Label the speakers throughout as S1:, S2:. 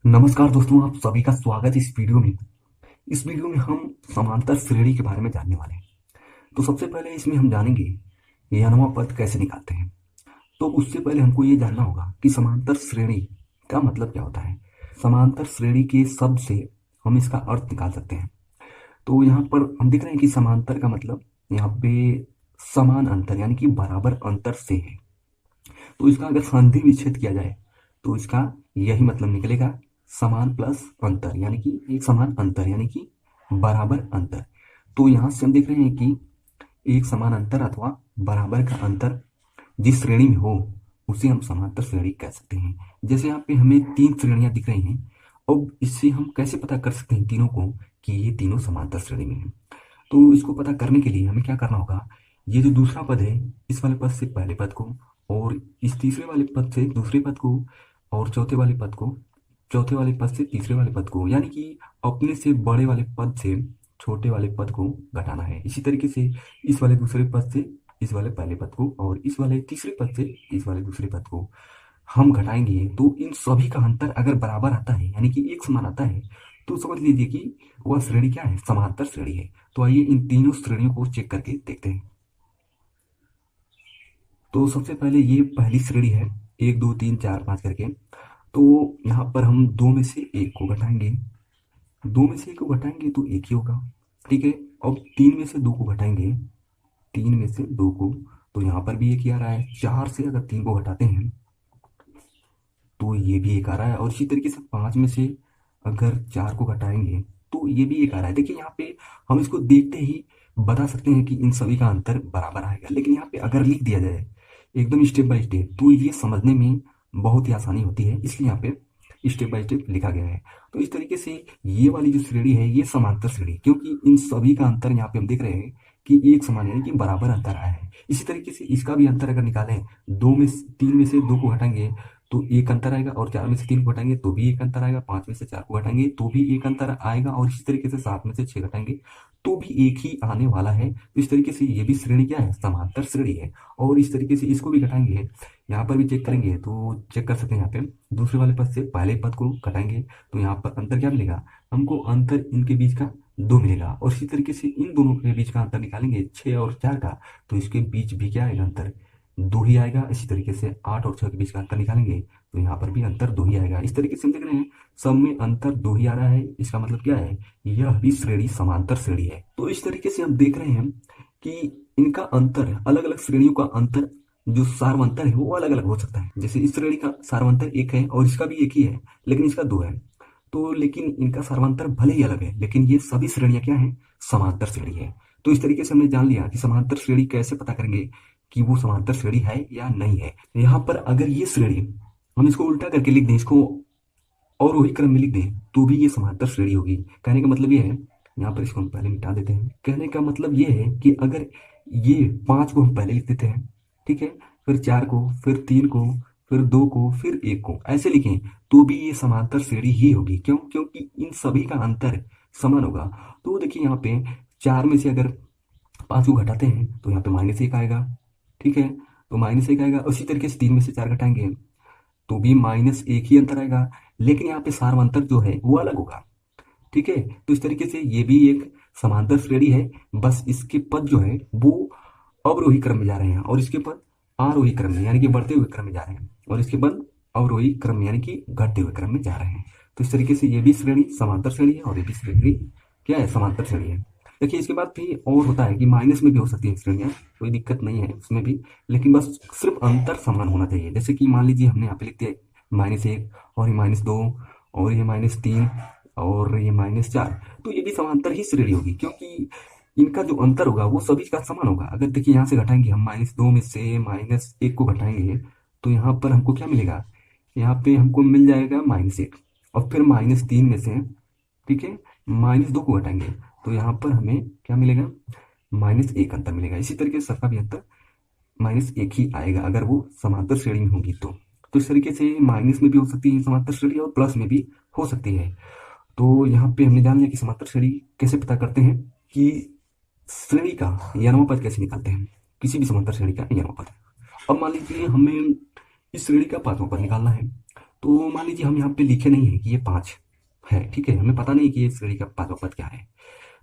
S1: नमस्कार दोस्तों, आप सभी का स्वागत है इस वीडियो में। इस वीडियो में हम समांतर श्रेणी के बारे में जानने वाले हैं। तो सबसे पहले इसमें हम जानेंगे ये अनमोल पद कैसे निकालते हैं। तो उससे पहले हमको ये जानना होगा कि समांतर श्रेणी का मतलब क्या होता है। समांतर श्रेणी के शब्द से हम इसका अर्थ निकाल सकते हैं। तो यहाँ पर हम देख रहे हैं कि समांतर का मतलब यहाँ पे समान अंतर यानी कि बराबर अंतर से है। तो इसका अगर संधि विच्छेद किया जाए तो इसका यही मतलब निकलेगा, समान प्लस अंतर यानी कि एक समान अंतर यानी कि बराबर अंतर। तो यहां से हम देख रहे हैं कि एक समान अंतर अथवा बराबर का अंतर जिस श्रेणी में हो उसे हम समांतर श्रेणी कह सकते हैं। जैसे यहाँ पे हमें तीन श्रेणियां दिख रही हैं। अब इससे हम कैसे पता कर सकते हैं तीनों को कि ये तीनों समांतर श्रेणी में हैं। तो इसको पता करने के लिए हमें क्या करना होगा, ये जो दूसरा पद है इस वाले पद से पहले पद को, और इस तीसरे वाले पद से दूसरे पद को, और चौथे वाले पद को चौथे वाले पद से तीसरे वाले पद को, यानी कि अपने से बड़े वाले पद से छोटे वाले पद को घटाना है। इसी तरीके से इस वाले दूसरे पद से इस वाले पहले पद को, और इस वाले तीसरे पद से इस वाले दूसरे पद को हम घटाएंगे तो इन सभी का अंतर अगर बराबर आता है यानी कि एक समान आता है तो समझ लीजिए कि वह श्रेणी क्या है, समांतर श्रेणी है। तो आइए इन तीनों श्रेणियों को चेक करके देखते हैं। तो सबसे पहले ये पहली श्रेणी है, एक दो तीन चार पांच करके। तो यहाँ पर हम दो में से एक को घटाएंगे, दो में से एक को घटाएंगे तो एक ही होगा, ठीक है। अब तीन में से दो को घटाएंगे, तीन में से दो को, तो यहाँ पर भी एक ही आ रहा है। चार से अगर तीन को घटाते हैं तो ये भी एक आ रहा है, और इसी तरीके से पांच में से अगर चार को घटाएंगे तो ये भी एक आ रहा है। देखिए यहाँ पे हम इसको देखते ही बता सकते हैं कि इन सभी का अंतर बराबर आएगा, लेकिन यहाँ पे अगर लिख दिया जाए एकदम स्टेप बाय स्टेप तो ये समझने में बहुत ही आसानी होती है, इसलिए यहाँ पे स्टेप बाय स्टेप लिखा गया है। तो इस तरीके से ये वाली जो श्रेणी है ये समांतर श्रेणी, क्योंकि इन सभी का अंतर यहाँ पे हम देख रहे हैं कि एक समान यानी कि बराबर अंतर आया है। इसी तरीके से इसका भी अंतर अगर निकालें, तीन में से दो को हटाएंगे तो एक अंतर आएगा, और चार में से तीन को घटाएंगे तो भी एक अंतर आएगा, पांच में से चार को घटाएंगे तो भी एक अंतर आएगा, और इसी तरीके से सात में से छह घटाएंगे तो भी एक ही आने वाला है। तो इस तरीके से ये भी श्रेणी क्या है, समांतर श्रेणी है। और इस तरीके से इसको भी घटाएंगे, यहाँ पर भी चेक करेंगे तो चेक कर सकते हैं। यहाँ पे दूसरे वाले पद से पहले पद को घटाएंगे तो यहाँ पर अंतर क्या मिलेगा, हमको अंतर इनके बीच का दो मिलेगा। और इसी तरीके से इन दोनों के बीच का अंतर निकालेंगे छह और चार का, तो इसके बीच भी क्या आएगा, अंतर दो ही आएगा। इसी तरीके से आठ और छह के बीच का अंतर निकालेंगे तो यहाँ पर भी अंतर दो ही आएगा। इस तरीके से हम देख रहे हैं सब में अंतर दो ही आ रहा है। इसका मतलब क्या है, यह भी श्रेणी समांतर श्रेणी है। तो इस तरीके से हम देख रहे हैं कि इनका अंतर, अलग अलग श्रेणियों का अंतर जो सार्वंतर है वो अलग अलग हो सकता है। जैसे इस श्रेणी का सार्वंतर एक है और इसका भी एक ही है, लेकिन इसका दो है। तो लेकिन इनका सार्वंतर भले ही अलग है, लेकिन ये सभी श्रेणियां क्या है, समांतर श्रेणी है। तो इस तरीके से हमने जान लिया कि समांतर श्रेणी कैसे पता करेंगे कि वो समांतर श्रेणी है या नहीं है। यहाँ पर अगर ये श्रेणी हम इसको उल्टा करके लिख दें, इसको और वही क्रम में लिख दें तो भी ये समांतर श्रेणी होगी। कहने का मतलब ये है, यहाँ पर इसको हम पहले मिटा देते हैं। कहने का मतलब ये है कि अगर ये पांच को हम पहले लिख देते हैं, ठीक है, फिर चार को, फिर तीन को, फिर दो को, फिर एक को, ऐसे लिखें तो भी ये समांतर श्रेणी ही होगी। क्यों, क्योंकि इन सभी का अंतर समान होगा। तो देखिए यहाँ पे चार में से अगर पांच को घटाते हैं तो यहाँ पे माइनस एक आएगा, ठीक है, तो माइनस एक आएगा। उसी तरीके से तीन में से चार घटाएंगे तो भी माइनस एक ही अंतर आएगा, लेकिन यहाँ पे सार्वंतर जो है वो अलग होगा, ठीक है। तो इस तरीके से ये भी एक समांतर श्रेणी है, बस इसके पद जो है वो अवरोही क्रम में जा रहे हैं और इसके पद आरोही क्रम में यानी कि बढ़ते हुए क्रम में जा रहे हैं, और इसके पद अवरोही क्रम में यानी कि घटते हुए क्रम में जा रहे हैं। तो इस तरीके से ये भी श्रेणी समांतर श्रेणी है और ये भी श्रेणी क्या है, समांतर श्रेणी है। देखिए इसके बाद भी और होता है कि माइनस में भी हो सकती है श्रेणियाँ, कोई दिक्कत नहीं है उसमें भी, लेकिन बस सिर्फ अंतर समान होना चाहिए। जैसे कि मान लीजिए हमने यहाँ पे लिख दिया माइनस एक, और ये माइनस दो, और ये माइनस तीन, और ये माइनस चार, तो ये भी समांतर ही श्रेणी होगी, क्योंकि इनका जो अंतर होगा वो सभी का समान होगा। अगर देखिए यहाँ से घटाएंगे हम, माइनस दो में से माइनस एक को घटाएंगे तो यहाँ पर हमको क्या मिलेगा, यहाँ पे हमको मिल जाएगा माइनस एक, और फिर माइनस तीन में से, ठीक है, माइनस दो को घटाएंगे तो यहाँ पर हमें क्या मिलेगा, माइनस एक अंतर मिलेगा। इसी तरीके से सबका भी अंतर माइनस एक ही आएगा अगर वो समांतर श्रेणी में होगी तो इस तरीके से माइनस में भी हो सकती है समांतर श्रेणी और प्लस में भी हो सकती है। तो यहाँ पे हमने जान लिया कि समांतर श्रेणी कैसे पता करते हैं, कि श्रेणी का यमपद कैसे निकालते हैं, किसी भी समांतर श्रेणी का यमपद। अब मान लीजिए हमें इस श्रेणी का पांचवा पद निकालना है, तो मान लीजिए हम यहाँ पे लिखे नहीं है कि ये 5 है, ठीक है, हमें पता नहीं कि ये श्रेणी का पांचवा पद क्या है।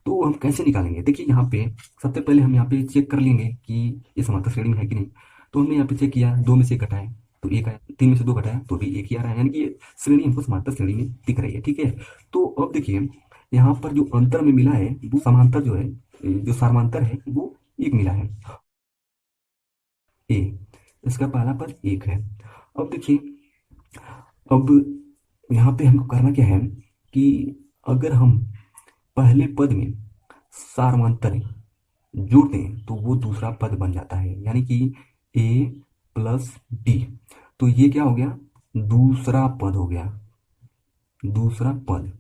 S1: तो हम कैसे निकालेंगे? देखिए यहाँ पे सबसे पहले हम यहाँ पे चेक कर लेंगे कि ये समांतर श्रेणी में है कि नहीं। तो हमने यहाँ पे चेक किया, 2 में से 1 घटाया तो 1 आया, 3 में से 2 घटाया तो भी 1 ही आ रहा है, यानी कि ये श्रेणी हमको समांतर श्रेणी में दिख रही है, ठीक है। तो अब देखिए यहाँ पर जो अंतर में मिला है वो समांतर जो है, जो समांतर है वो 1 मिला है, ए, इसका पहला पद 1 है। अब देखिए, अब यहाँ पे हमको करना क्या है कि अगर हम पहले पद में सारमांतर जोड़ते हैं तो वो दूसरा पद बन जाता है, यानी कि ए प्लस डी। तो ये क्या हो गया? दूसरा पद हो गया, दूसरा पद।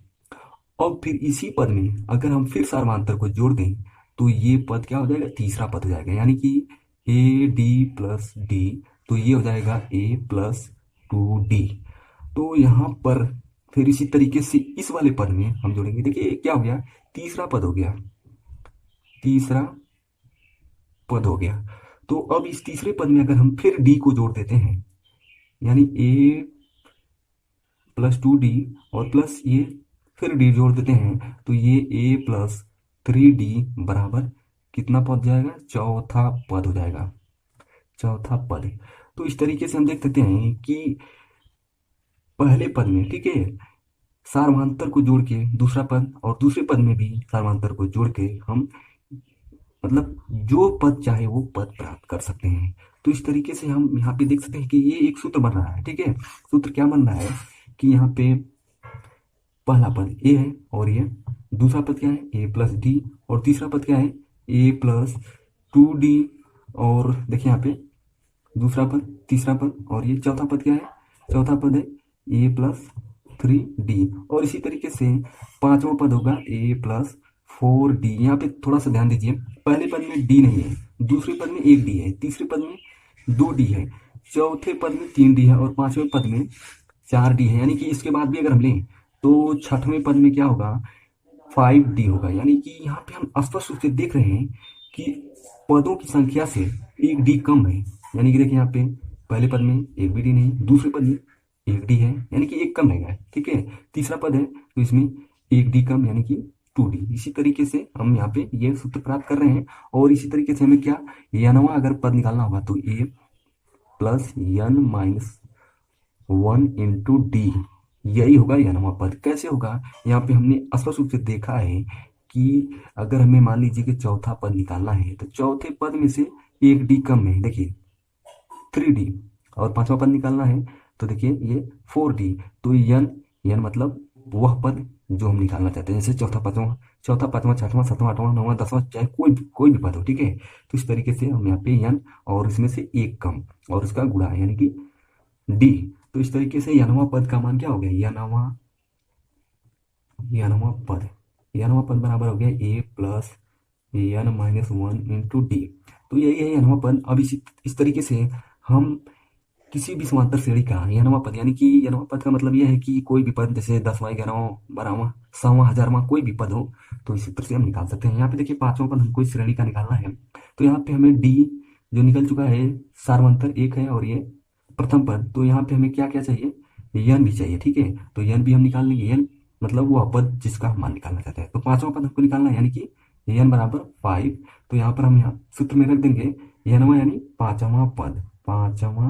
S1: अब फिर इसी पद में अगर हम फिर सारमांतर को जोड़ दें तो ये पद क्या हो जाएगा? तीसरा पद हो जाएगा, यानी कि ए डी प्लस डी। तो ये हो जाएगा ए प्लस 2d। तो यहाँ पर फिर इसी तरीके से इस वाले पद में हम जोड़ेंगे, देखिए क्या हो गया? तीसरा पद हो गया, तीसरा पद हो गया। तो अब इस तीसरे पद में अगर हम फिर डी को जोड़ देते हैं, यानी ए प्लस 2d और प्लस ये फिर डी जोड़ देते हैं, तो ये ए प्लस 3d बराबर कितना पद जाएगा? चौथा पद हो जाएगा, चौथा पद। तो इस तरीके से हम देख सकते हैं कि पहले पद में, ठीक है, सारमांतर को जोड़ के दूसरा पद और दूसरे पद में भी सारमांतर को जोड़ के हम मतलब जो पद चाहे वो पद प्राप्त कर सकते हैं। तो इस तरीके से हम यहाँ पे देख सकते हैं कि ये एक सूत्र बन रहा है, ठीक है। सूत्र क्या बन रहा है कि यहाँ पे पहला पद ए है और ये दूसरा पद क्या है? ए प्लस डी, और तीसरा पद क्या है? ए प्लस 2d। और देखिए यहाँ पे दूसरा पद, तीसरा पद, और ये चौथा पद क्या है? चौथा पद है ए प्लस 3d। और इसी तरीके से पांचवा पद होगा ए प्लस 4d। यहाँ पे थोड़ा सा ध्यान दीजिए, पहले पद में d नहीं है, दूसरे पद में 1d है, तीसरे पद में 2d है, चौथे पद में 3d है और पांचवें पद में 4d है। यानी कि इसके बाद भी अगर हम लें तो छठवें पद में क्या होगा? 5d होगा। यानी कि यहाँ पे हम स्पष्ट रूप से देख रहे हैं कि पदों की संख्या से 1d कम है। यानी कि देखिए यहाँ पे पहले पद में एक भी डी नहीं, दूसरे पद में 1d है, यानी कि एक कम रहेगा, ठीक है। तीसरा पद है तो इसमें 1d कम, यानी कि 2d। इसी तरीके से हम यहाँ पे ये सूत्र प्राप्त कर रहे हैं। और इसी तरीके से हमें क्या यानवा अगर पद निकालना होगा तो ए प्लस यन माइनस 1 × d, यही होगा यानवा पद। कैसे होगा? यहाँ पे हमने स्पष्ट रूप से देखा है कि अगर हमें मान लीजिए कि चौथा पद निकालना है तो चौथे पद में से 1d कम है, देखिए 3d, और पांचवा पद निकालना है तो देखिए ये 4d। तो यन मतलब वह पद जो हम निकालना चाहते हैं, जैसे चौथा पांचवा छठवां सातवां आठवां नौवां 10वां, चाहे कोई भी पद हो, ठीक है। तो इस तरीके से हम यहाँ पे यन और इसमें से एक कम और उसका गुणा यानी कि डी। तो इस तरीके से यनवा पद का मान क्या हो गया? यनवा पद बराबर हो गया ए प्लस यन माइनस 1 × d। तो यही है यनवा पद। अब इस तरीके से हम किसी भी समांतर श्रेणी का यनवा पद, यानी कि यनवा पद का मतलब यह है कि कोई भी पद, जैसे 10वां 11वां 12वां 100वां 1000वां कोई भी पद हो तो इस सूत्र से हम निकाल सकते हैं। यहाँ पे देखिए पांचवा पद हमको इस श्रेणी का निकालना है, तो यहाँ पे हमें डी जो निकल चुका है, सारवंतर 1 है और ये प्रथम पद। तो यहाँ पे हमें क्या क्या चाहिए? यन भी चाहिए, ठीक है। तो यन भी हम निकाल लेंगे, यन मतलब वह पद जिसका हम मान निकालना चाहते हैं। तो पांचवा पद हमको निकालना है, यानी कि यन बराबर 5। तो यहाँ पर हम यहाँ सूत्र में रख देंगे यनवा, यानी पांचवा पद, पांचवा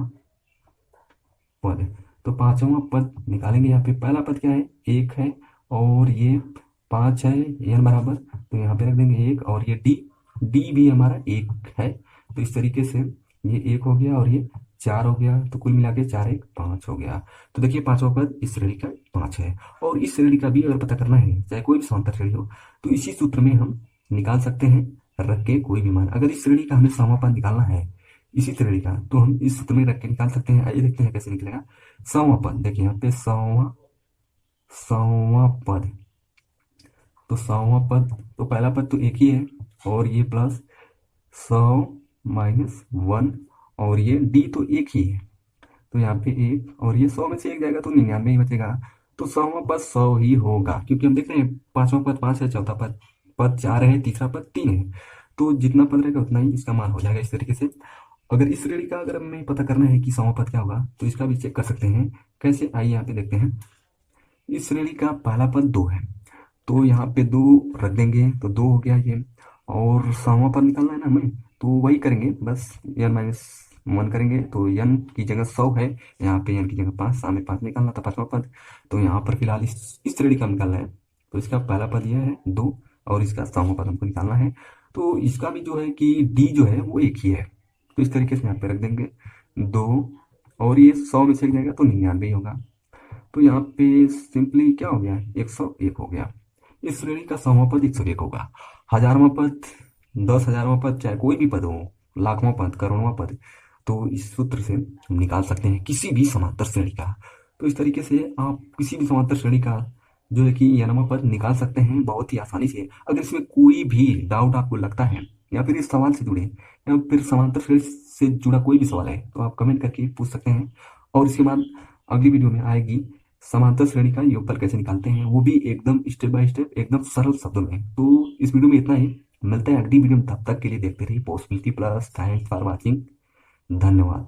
S1: पद। तो पांचवा पद निकालेंगे। यहाँ पे पहला पद क्या है? 1 है और ये 5 है, यन बराबर, तो यहाँ पे रख देंगे 1, और ये डी भी हमारा 1 है। तो इस तरीके से ये 1 हो गया और ये 4 हो गया, तो कुल मिला के 4 1 5 हो गया। तो देखिए पांचवा पद इस श्रेणी का 5 है। और इस श्रेणी का भी अगर पता करना है, चाहे कोई भी समांतर श्रेणी हो, तो इसी सूत्र में हम निकाल सकते हैं, रख के कोई भी मान। अगर इस श्रेणी का हमें समा पद निकालना है इसी श्रेणी का, तो हम इस सूत्र में रख के निकाल सकते हैं। आइए देखते हैं कैसे निकलेगा। सौवा पद, देखिए यहाँ पे सौवा पद। तो सौवा पद, तो पहला पद तो एक ही है और ये प्लस 100 माइनस 1, और ये डी तो एक ही है, तो यहाँ पे 1 और ये 100 में से 1 जाएगा तो 99 ही बचेगा। तो सौवा पद 100 ही होगा, क्योंकि हम देख रहे हैं पांचवा पद 5 है, चौथा पद 4 है, तीसरा पद 3 है। तो जितना पद रहेगा उतना ही इसका मान हो जाएगा इस तरीके से। अगर इस श्रेणी का अगर हमें पता करना है कि समापद क्या होगा तो इसका भी चेक कर सकते हैं। कैसे, आइए यहाँ पे देखते हैं। इस श्रेणी का पहला पद 2 है, तो यहाँ पे 2 रख देंगे तो 2 हो गया ये। और सावा पद निकालना है ना हमें, तो वही करेंगे बस, n-1 करेंगे तो n की जगह 100 है, यहाँ पे n की जगह 5, सामने 5 निकालना था पांचवा पद। तो यहाँ पर फिलहाल इस श्रेणी का निकालना है, तो इसका पहला पद यह है 2, और इसका सावा पद हमको निकालना है। तो इसका भी जो है कि d जो है वो एक ही है, तो इस तरीके से यहाँ पे रख देंगे 2, और ये 100 में से जाएगा तो 99 होगा। तो यहाँ पे सिंपली क्या हो गया, 101 हो गया। इस श्रेणी का 100वां पद 101 होगा। 1000वां पद, 10,000वां पद, चाहे कोई भी पद हो, लाखवां पद, करोड़वां पद, तो इस सूत्र से हम निकाल सकते हैं किसी भी समांतर श्रेणी का। तो इस तरीके से आप किसी भी समांतर श्रेणी का जो है कि n वां पद निकाल सकते हैं बहुत ही आसानी से। अगर इसमें कोई भी डाउट आपको लगता है, या फिर इस सवाल से जुड़े, या फिर समांतर श्रेणी से जुड़ा कोई भी सवाल है, तो आप कमेंट करके पूछ सकते हैं। और इसके बाद अगली वीडियो में आएगी समांतर श्रेणी का योगफल कैसे निकालते हैं, वो भी एकदम स्टेप बाय स्टेप, एकदम सरल शब्दों में। तो इस वीडियो में इतना ही, मिलते हैं अगली वीडियो में, तब तक के लिए देखते रहिए possibility plus. Thanks for watching, धन्यवाद।